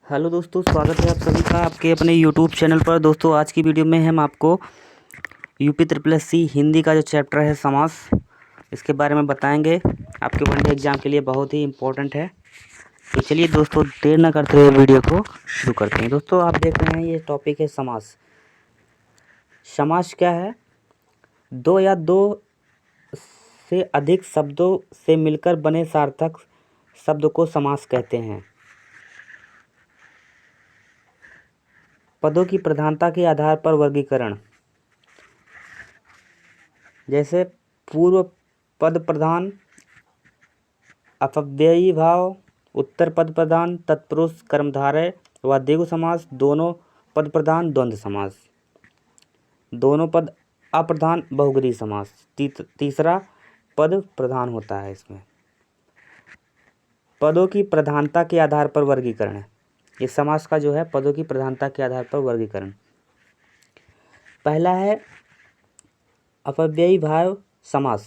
Hello दोस्तों, स्वागत है आप सभी का आपके अपने यूट्यूब चैनल पर। दोस्तों, आज की वीडियो में हम आपको UP triple S C Hindi का जो चैप्टर है समास, इसके बारे में बताएंगे। आपके वनडे एग्ज़ाम के लिए बहुत ही इम्पोर्टेंट है। तो चलिए दोस्तों, देर न करते हुए वीडियो को शुरू करते हैं। दोस्तों, आप देख रहे हैं ये टॉपिक है समास। समास क्या है? दो या दो से अधिक शब्दों से मिलकर बने सार्थक शब्द को समास कहते हैं। पदों की प्रधानता के आधार पर वर्गीकरण, जैसे पूर्व पद प्रधान, अपव्ययी भाव, उत्तर पद प्रधान, तत्पुरुष कर्मधारय व द्विगु समास, दोनों पद प्रधान द्वंद्व समास, दोनों पद अप्रधान बहुग्रीव समास, तीसरा पद प्रधान होता है। इसमें पदों की प्रधानता के आधार पर वर्गीकरण है। इस समास का जो है पदों की प्रधानता के आधार पर वर्गीकरण। पहला है अपव्ययी भाव समास।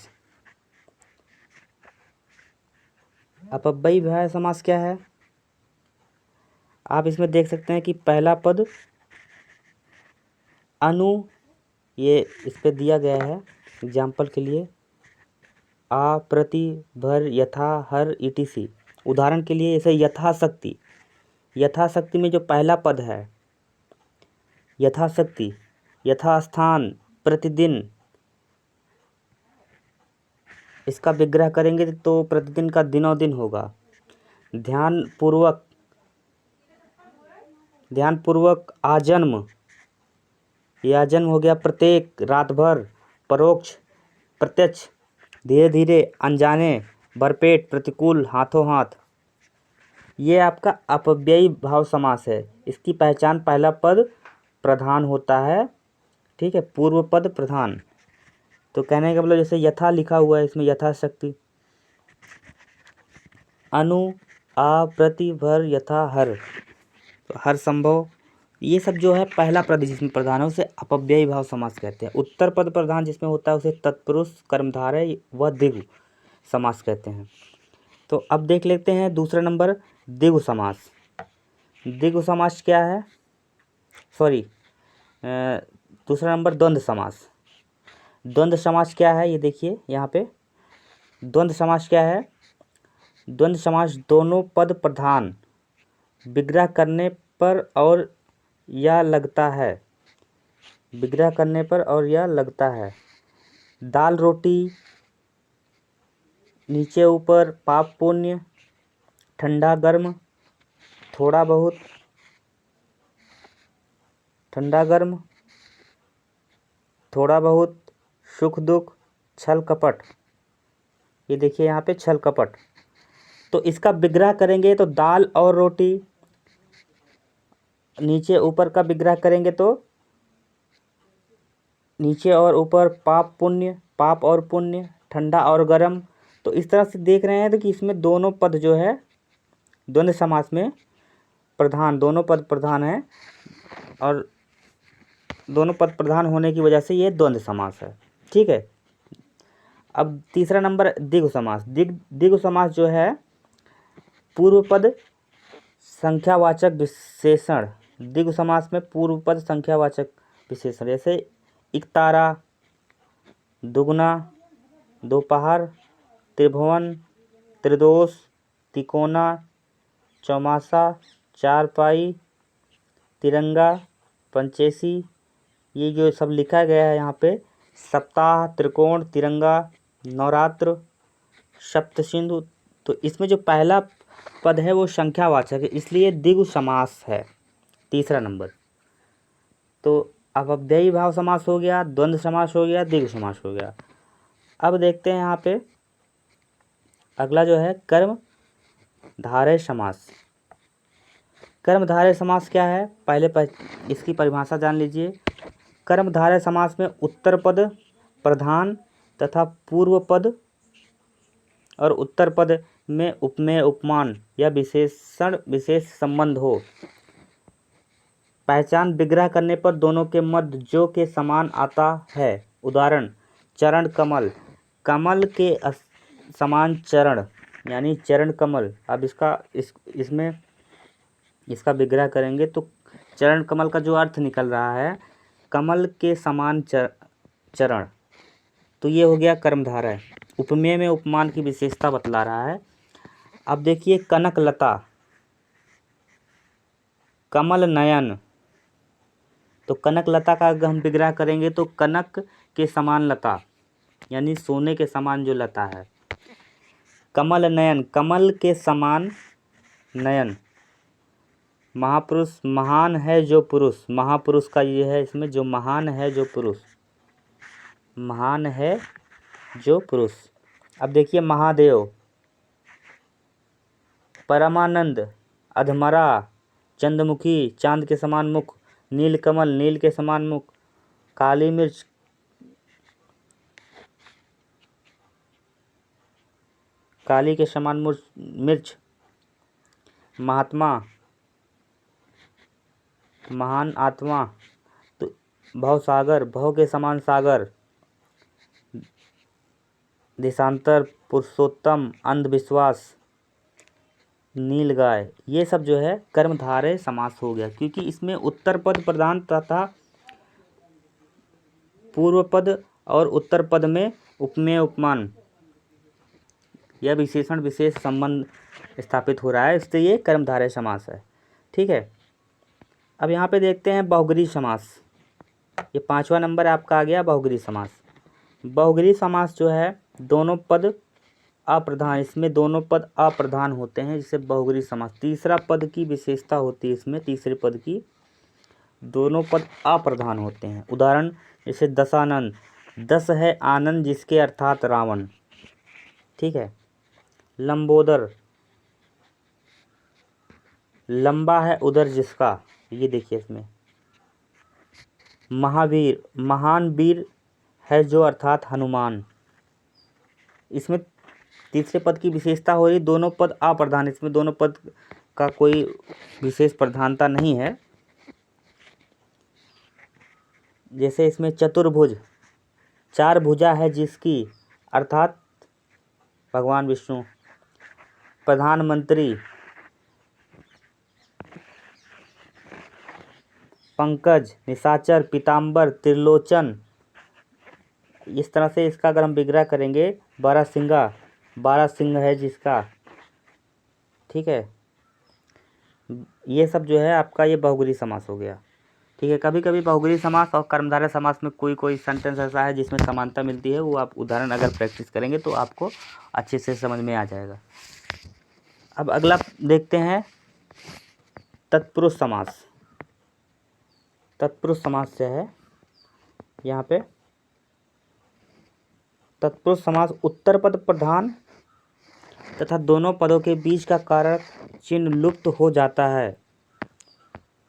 अपव्ययी भाव समास क्या है? आप इसमें देख सकते हैं कि पहला पद अनु, ये इस पे दिया गया है एग्जाम्पल के लिए, आ, प्रति, भर, यथा, हर, ईटीसी। उदाहरण के लिए इसे यथाशक्ति, यथाशक्ति में जो पहला पद है यथाशक्ति, यथास्थान, प्रतिदिन, इसका विग्रह करेंगे तो प्रतिदिन का दिनों दिन होगा। ध्यानपूर्वक, ध्यानपूर्वक, आजन्म, यह जन्म हो गया। प्रत्येक, रात भर, परोक्ष, प्रत्यक्ष, धीरे धीरे, अनजाने, भरपेट, प्रतिकूल, हाथों हाथ। ये आपका अपव्ययी भाव समास है। इसकी पहचान पहला पद प्रधान होता है, ठीक है, पूर्व पद प्रधान। तो कहने का मतलब जैसे यथा लिखा हुआ है इसमें, यथाशक्ति, अनु, आ, प्रति, भर, यथा, हर, तो हर संभव, ये सब जो है पहला पद जिसमें प्रधान है उसे अपव्ययी भाव समास कहते हैं। उत्तर पद प्रधान जिसमें होता है उसे तत्पुरुष कर्मधारय व द्विगु समास कहते हैं। तो अब देख लेते हैं दूसरा नंबर, द्विगु समास। द्विगु समास क्या है? दूसरा नंबर द्वंद्व समास। द्वंद्व समास क्या है? ये देखिए यहाँ पे, द्वंद्व समास क्या है? द्वंद्व समास दोनों पद प्रधान, विग्रह करने पर और या लगता है, विग्रह करने पर और या लगता है। दाल रोटी, नीचे ऊपर, पाप पुण्य, ठंडा गर्म, थोड़ा बहुत, ठंडा गर्म, थोड़ा बहुत, सुख दुख, छल कपट। ये देखिए यहाँ पे छल कपट। तो इसका विग्रह करेंगे तो दाल और रोटी, नीचे ऊपर का विग्रह करेंगे तो नीचे और ऊपर, पाप पुण्य, पाप और पुण्य, ठंडा और गर्म। तो इस तरह से देख रहे हैं तो कि इसमें दोनों पद जो है द्वंद्व समास में प्रधान, दोनों पद प्रधान है और दोनों पद प्रधान होने की वजह से ये द्वंद्व समास है, ठीक है। अब तीसरा नंबर द्विगु समास। द्विगु समास जो है पूर्व पद संख्यावाचक विशेषण। द्विगु समास में पूर्व पद संख्यावाचक विशेषण, जैसे इकतारा, दुगना, दोपहर, त्रिभुवन, त्रिदोष, तिकोना, चौमासा, चारपाई, तिरंगा, पंचेसी, ये जो सब लिखा गया है यहाँ पे, सप्ताह, त्रिकोण, तिरंगा, नवरात्र, सप्तसिंधु। तो इसमें जो पहला पद है वो संख्यावाचक है, इसलिए द्विगु समास है तीसरा नंबर। तो अपव्ययी भाव समास हो गया, द्वंद्व समास हो गया, द्विगु समास हो गया। अब देखते हैं यहाँ पे अगला जो है कर्म धारय समास। कर्मधारय समास क्या है? पहले इसकी परिभाषा जान लीजिए। कर्मधारय समास में उत्तर पद प्रधान तथा पूर्व पद और उत्तर पद में उपमेय, उपमान या विशेषण विशेष संबंध हो। पहचान विग्रह करने पर दोनों के मध्य जो के समान आता है। उदाहरण, चरण कमल, कमल के समान चरण यानी चरण कमल। अब इसमें इसका विग्रह करेंगे तो चरण कमल का जो अर्थ निकल रहा है, कमल के समान चरण, तो ये हो गया कर्मधारय। उपमेय में उपमान की विशेषता बतला रहा है। अब देखिए कनक लता, कमल नयन, तो कनक लता का अगर हम विग्रह करेंगे तो कनक के समान लता, यानी सोने के समान जो लता है। कमल नयन, कमल के समान नयन। महापुरुष, महान है जो पुरुष, महापुरुष का ये है इसमें, जो महान है जो पुरुष, महान है जो पुरुष। अब देखिए महादेव, परमानंद, अधमरा, चंद्रमुखी, चांद के समान मुख, नीलकमल, नील के समान मुख, काली मिर्च, काली के समान मिर्च, महात्मा, महान आत्मा, तो भवसागर, भव के समान सागर, देशांतर, पुरुषोत्तम, अंधविश्वास, नीलगाय, ये सब जो है कर्मधारय समास हो गया, क्योंकि इसमें उत्तर पद प्रधान तथा पूर्व पद और उत्तर पद में उपमेय उपमान या विशेषण विशेष संबंध स्थापित हो रहा है, इससे ये कर्मधारय समास है। ठीक है, अब यहाँ पे देखते हैं बहुग्री समास। ये 5वां नंबर आपका आ गया बहुग्री समास। बहुग्री समास जो है दोनों पद अप्रधान, इसमें दोनों पद अप्रधान होते हैं, जिसे बहुग्री समास। तीसरा पद की विशेषता होती है इसमें, तीसरे पद की दोनों पद अप्रधान होते हैं। उदाहरण जैसे दशानन, दस है आनंद जिसके अर्थात रावण। ठीक है, लंबोदर, लंबा है उदर जिसका, ये देखिए इसमें। महावीर, महान वीर है जो अर्थात हनुमान। इसमें तीसरे पद की विशेषता हो रही, दोनों पद अप्रधान, इसमें दोनों पद का कोई विशेष प्रधानता नहीं है। जैसे इसमें चतुर्भुज, चार भुजा है जिसकी, अर्थात भगवान विष्णु। प्रधानमंत्री, पंकज, निशाचर, पीताम्बर, त्रिलोचन। इस तरह से इसका अगर हम विग्रह करेंगे, बारहसिंगा, बारह सिंह है जिसका। ठीक है, ये सब जो है आपका ये बहुग्री समास हो गया। ठीक है, कभी कभी बहुग्री समास और कर्मधारय समास में कोई सेंटेंस ऐसा है जिसमें समानता मिलती है, वो आप उदाहरण अगर प्रैक्टिस करेंगे तो आपको अच्छे से समझ में आ जाएगा। अब अगला देखते हैं तत्पुरुष समास। तत्पुरुष समास से है यहाँ पे, तत्पुरुष समास उत्तर पद प्रधान तथा दोनों पदों के बीच का कारक चिन्ह लुप्त हो जाता है।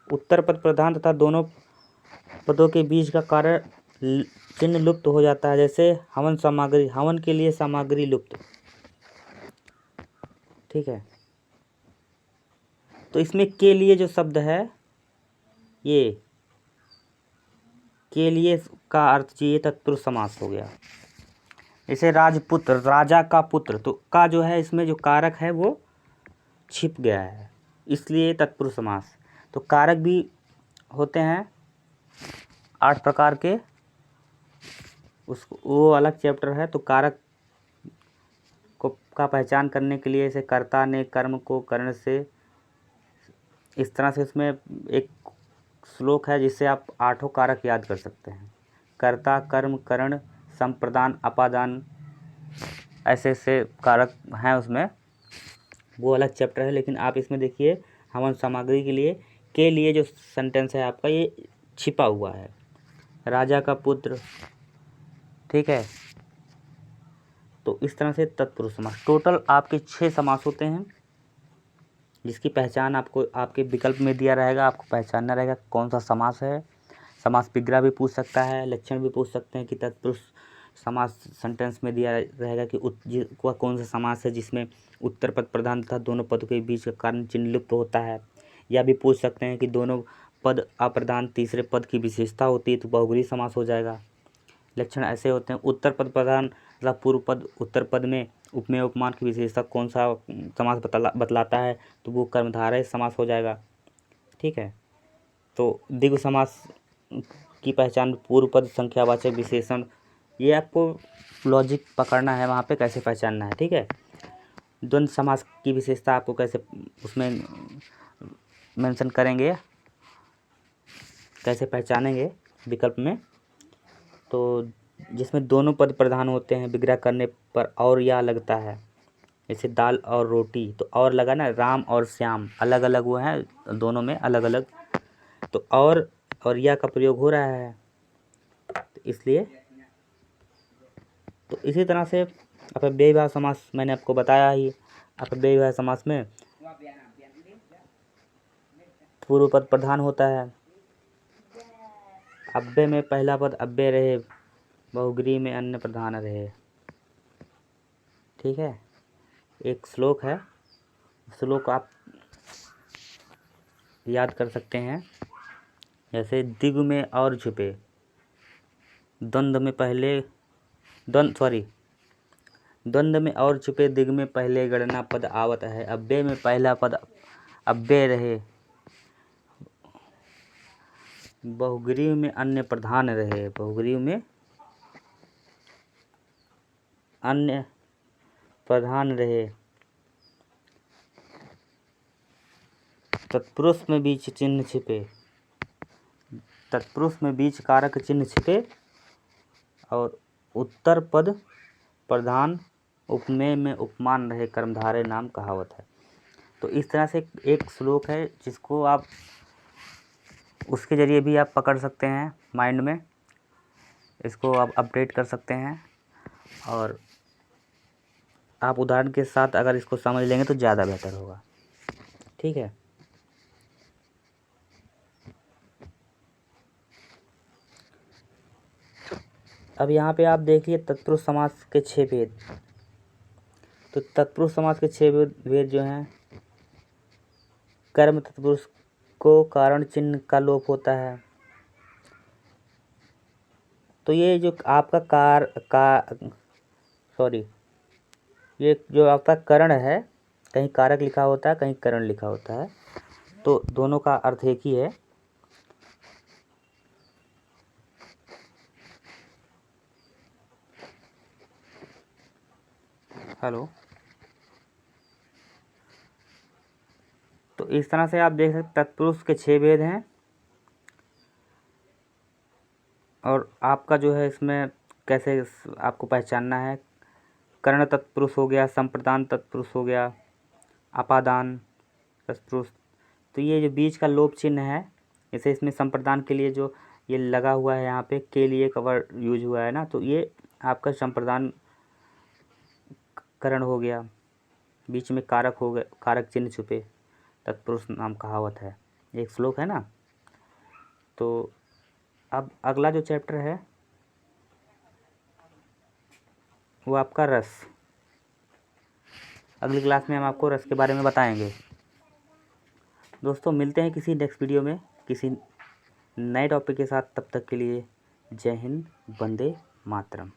उत्तर पद प्रधान तथा दोनों पदों के बीच का कारक चिन्ह लुप्त हो जाता है। जैसे हवन सामग्री, हवन के लिए सामग्री लुप्त। ठीक है, तो इसमें के लिए जो शब्द है, ये के लिए का अर्थ चाहिए तत्पुरुष समास हो गया। जैसे राजपुत्र, राजा का पुत्र, तो का जो है इसमें जो कारक है वो छिप गया है, इसलिए तत्पुरुष समास। तो कारक भी होते हैं 8 प्रकार के, उसको वो अलग चैप्टर है। तो कारक को का पहचान करने के लिए जैसे कर्ता ने कर्म को कर्ण से, इस तरह से इसमें एक श्लोक है जिससे आप 8 कारक याद कर सकते हैं। कर्ता, कर्म, करण, संप्रदान, अपादान, ऐसे ऐसे कारक हैं उसमें, वो अलग चैप्टर है। लेकिन आप इसमें देखिए हवन सामग्री के लिए जो सेंटेंस है आपका ये छिपा हुआ है, राजा का पुत्र। ठीक है, तो इस तरह से तत्पुरुष समास। टोटल आपके 6 समास होते हैं, जिसकी पहचान आपको आपके विकल्प में दिया रहेगा, आपको पहचानना रहेगा कौन सा समास है। समास विग्रह भी पूछ सकता है, लक्षण भी पूछ सकते हैं कि तत्पुरुष समास सेंटेंस में दिया रहेगा कि वह कौन सा समास है जिसमें उत्तर पद प्रधान तथा दोनों पदों के बीच का कारण चिन्ह लुप्त होता है। या भी पूछ सकते हैं कि दोनों पद अप्रधान, तीसरे पद की विशेषता होती है तो बहुग्री समास हो जाएगा। लक्षण ऐसे होते हैं, उत्तर पद प्रधान तथा पूर्व पद उत्तर पद में उपमेय उपमान की विशेषता कौन सा समास बतलाता है तो वो कर्मधारय समास हो जाएगा। ठीक है। तो द्विगु समास की पहचान पूर्व पद, संख्यावाचक विशेषण, ये आपको लॉजिक पकड़ना है वहाँ पे कैसे पहचानना है, ठीक है। द्वंद्व समास की विशेषता आपको कैसे उसमें मेंशन करेंगे, कैसे पहचानेंगे विकल्प में। तो जिसमें दोनों पद प्रधान होते हैं, विग्रह करने पर और या लगता है, जैसे दाल और रोटी, तो और लगा ना, राम और श्याम अलग अलग वो हैं, दोनों में अलग अलग, तो और या का प्रयोग हो रहा है, तो इसलिए। तो इसी तरह से अपव्ययी भाव समास मैंने आपको बताया ही। अपव्ययी भाव समास में पूर्व पद प्रधान होता है, अव्यय में पहला पद अव्यय रहे, बहुग्रीव में अन्य प्रधान रहे, ठीक है। एक श्लोक है, श्लोक आप याद कर सकते हैं, जैसे दिग में और छुपे, द्वंद्व में पहले द्वंद्व में और छुपे, दिग में पहले गणना पद आवत है, अव्यय में पहला पद अव्यय रहे, बहुग्रीव में अन्य प्रधान रहे, बहुग्रीव में अन्य प्रधान रहे, तत्पुरुष में बीच चिन्ह छिपे, तत्पुरुष में बीच कारक चिन्ह छिपे, और उत्तर पद प्रधान, उपमेय में उपमान रहे, कर्मधारय नाम कहावत है। तो इस तरह से एक श्लोक है जिसको आप उसके ज़रिए भी आप पकड़ सकते हैं माइंड में, इसको आप अपडेट कर सकते हैं, और आप उदाहरण के साथ अगर इसको समझ लेंगे तो ज़्यादा बेहतर होगा, ठीक है। अब यहाँ पे आप देखिए तत्पुरुष समास के 6 भेद। तो तत्पुरुष समास के 6 भेद जो हैं, कर्म तत्पुरुष को कारण चिन्ह का लोप होता है। तो ये जो आपका ये जो आपका करण है, कहीं कारक लिखा होता है, कहीं करण लिखा होता है, तो दोनों का अर्थ एक ही है। हेलो। तो इस तरह से आप देख सकते तत्पुरुष के 6 भेद हैं, और आपका जो है इसमें कैसे आपको पहचानना है। कर्ण तत्पुरुष हो गया, संप्रदान तत्पुरुष हो गया, अपादान तत्पुरुष। तो ये जो बीच का लोप चिन्ह है, जैसे इसमें संप्रदान के लिए जो ये लगा हुआ है यहाँ पे के लिए कवर यूज हुआ है ना, तो ये आपका संप्रदान करण हो गया, बीच में कारक हो गया, कारक चिन्ह छुपे, तत्पुरुष नाम कहावत है, एक श्लोक है ना। तो अब अगला जो चैप्टर है वो आपका रस। अगली क्लास में हम आपको रस के बारे में बताएंगे। दोस्तों मिलते हैं किसी नेक्स्ट वीडियो में किसी नए टॉपिक के साथ, तब तक के लिए जय हिंद, वंदे मातरम।